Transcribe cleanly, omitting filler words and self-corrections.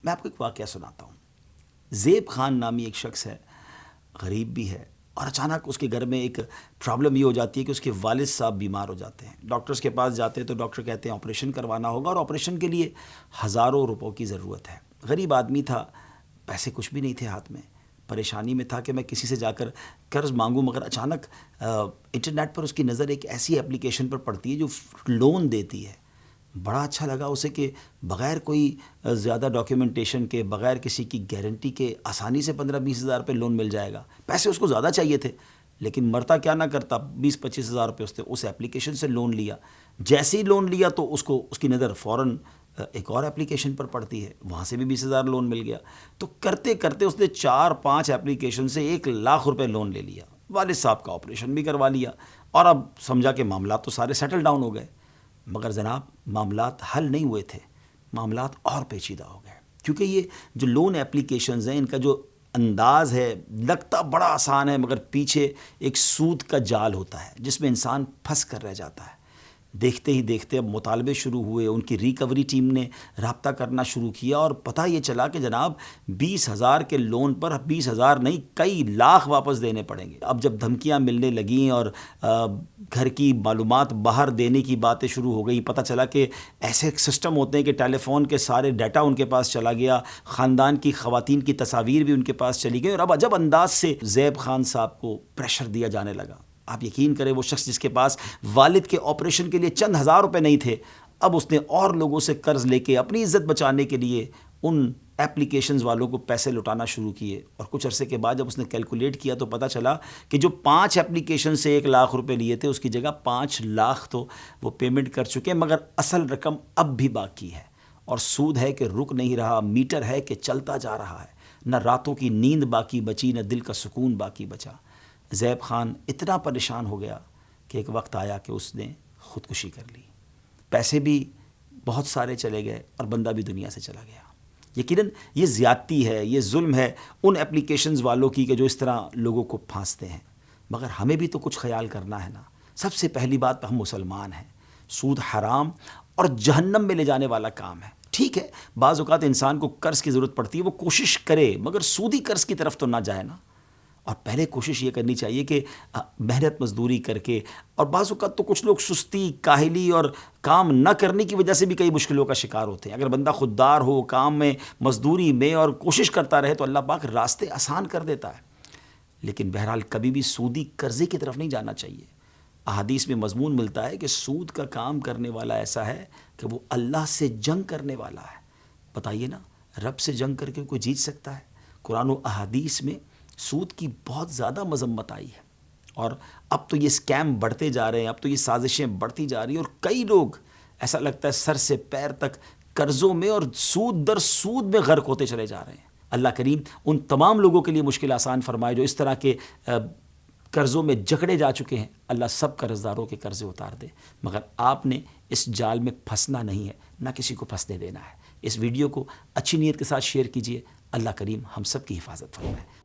میں آپ کو ایک واقعہ سناتا ہوں. زیب خان نامی ایک شخص ہے، غریب بھی ہے، اور اچانک اس کے گھر میں ایک پرابلم یہ ہو جاتی ہے کہ اس کے والد صاحب بیمار ہو جاتے ہیں. ڈاکٹرز کے پاس جاتے ہیں تو ڈاکٹر کہتے ہیں آپریشن کروانا ہوگا، اور آپریشن کے لیے ہزاروں روپوں کی ضرورت ہے. غریب آدمی تھا، پیسے کچھ بھی نہیں تھے ہاتھ میں، پریشانی میں تھا کہ میں کسی سے جا کر قرض مانگوں. مگر اچانک انٹرنیٹ پر اس کی نظر ایک ایسی اپلیکیشن پر پڑتی ہے جو لون دیتی ہے. بڑا اچھا لگا اسے کہ بغیر کوئی زیادہ ڈاکیومنٹیشن کے، بغیر کسی کی گارنٹی کے آسانی سے 15-20 ہزار روپے لون مل جائے گا. پیسے اس کو زیادہ چاہیے تھے، لیکن مرتا کیا نہ کرتا، 20-25 ہزار روپے اس اپلیکیشن سے لون لیا. جیسے ہی لون لیا تو اس کی نظر فوراً ایک اور اپلیکیشن پر پڑتی ہے، وہاں سے بھی 20 ہزار لون مل گیا. تو کرتے کرتے اس نے 4-5 اپلیکیشن سے 1,00,000 روپے لون لے لیا. والد صاحب کا آپریشن بھی کروا لیا، اور اب سمجھا کہ معاملات تو سارے سیٹل ڈاؤن ہو گئے. مگر جناب، معاملات حل نہیں ہوئے تھے، معاملات اور پیچیدہ ہو گئے. کیونکہ یہ جو لون اپلیکیشنز ہیں، ان کا جو انداز ہے لگتا بڑا آسان ہے، مگر پیچھے ایک سود کا جال ہوتا ہے جس میں انسان پھنس کر رہ جاتا ہے. دیکھتے ہی دیکھتے اب مطالبے شروع ہوئے، ان کی ریکوری ٹیم نے رابطہ کرنا شروع کیا، اور پتہ یہ چلا کہ جناب 20,000 کے لون پر 20,000 نہیں، کئی لاکھ واپس دینے پڑیں گے. اب جب دھمکیاں ملنے لگیں اور گھر کی معلومات باہر دینے کی باتیں شروع ہو گئی، پتہ چلا کہ ایسے سسٹم ہوتے ہیں کہ ٹیلی فون کے سارے ڈیٹا ان کے پاس چلا گیا، خاندان کی خواتین کی تصاویر بھی ان کے پاس چلی گئی، اور اب عجب انداز سے زیب خان صاحب کو پریشر دیا جانے لگا. آپ یقین کریں، وہ شخص جس کے پاس والد کے آپریشن کے لیے چند ہزار روپے نہیں تھے، اب اس نے اور لوگوں سے قرض لے کے اپنی عزت بچانے کے لیے ان اپلیکیشنز والوں کو پیسے لوٹانا شروع کیے. اور کچھ عرصے کے بعد جب اس نے کیلکولیٹ کیا تو پتہ چلا کہ جو 5 اپلیکیشن سے 1,00,000 روپے لیے تھے، اس کی جگہ 5,00,000 تو وہ پیمنٹ کر چکے، مگر اصل رقم اب بھی باقی ہے. اور سود ہے کہ رک نہیں رہا، میٹر ہے کہ چلتا جا رہا ہے. نہ راتوں کی نیند باقی بچی، نہ دل کا سکون باقی بچا. زیب خان اتنا پریشان ہو گیا کہ ایک وقت آیا کہ اس نے خودکشی کر لی. پیسے بھی بہت سارے چلے گئے اور بندہ بھی دنیا سے چلا گیا. یقیناً یہ زیادتی ہے، یہ ظلم ہے ان اپلیکیشنز والوں کی کہ جو اس طرح لوگوں کو پھانستے ہیں. مگر ہمیں بھی تو کچھ خیال کرنا ہے نا. سب سے پہلی بات، ہم مسلمان ہیں. سود حرام اور جہنم میں لے جانے والا کام ہے. ٹھیک ہے، بعض اوقات انسان کو قرض کی ضرورت پڑتی ہے، وہ کوشش کرے، مگر سودی قرض کی طرف تو نہ جائے نا. اور پہلے کوشش یہ کرنی چاہیے کہ محنت مزدوری کر کے، اور بعض اوقات تو کچھ لوگ سستی، کاہلی اور کام نہ کرنے کی وجہ سے بھی کئی مشکلوں کا شکار ہوتے ہیں. اگر بندہ خوددار ہو، کام میں، مزدوری میں، اور کوشش کرتا رہے تو اللہ پاک راستے آسان کر دیتا ہے. لیکن بہرحال کبھی بھی سودی قرضے کی طرف نہیں جانا چاہیے. احادیث میں مضمون ملتا ہے کہ سود کا کام کرنے والا ایسا ہے کہ وہ اللہ سے جنگ کرنے والا ہے. بتائیے نا، رب سے جنگ کر کے کوئی جیت سکتا ہے؟ قرآن و احادیث میں سود کی بہت زیادہ مذمت آئی ہے، اور اب تو یہ اسکیم بڑھتے جا رہے ہیں، اب تو یہ سازشیں بڑھتی جا رہی ہیں، اور کئی لوگ ایسا لگتا ہے سر سے پیر تک قرضوں میں اور سود در سود میں غرق ہوتے چلے جا رہے ہیں. اللہ کریم ان تمام لوگوں کے لیے مشکل آسان فرمائے جو اس طرح کے قرضوں میں جکڑے جا چکے ہیں. اللہ سب قرض داروں کے قرضے اتار دے. مگر آپ نے اس جال میں پھنسنا نہیں ہے، نہ کسی کو پھنسنے دینا ہے. اس ویڈیو کو اچھی نیت کے ساتھ شیئر کیجیے. اللہ کریم ہم سب کی حفاظت فرمائے.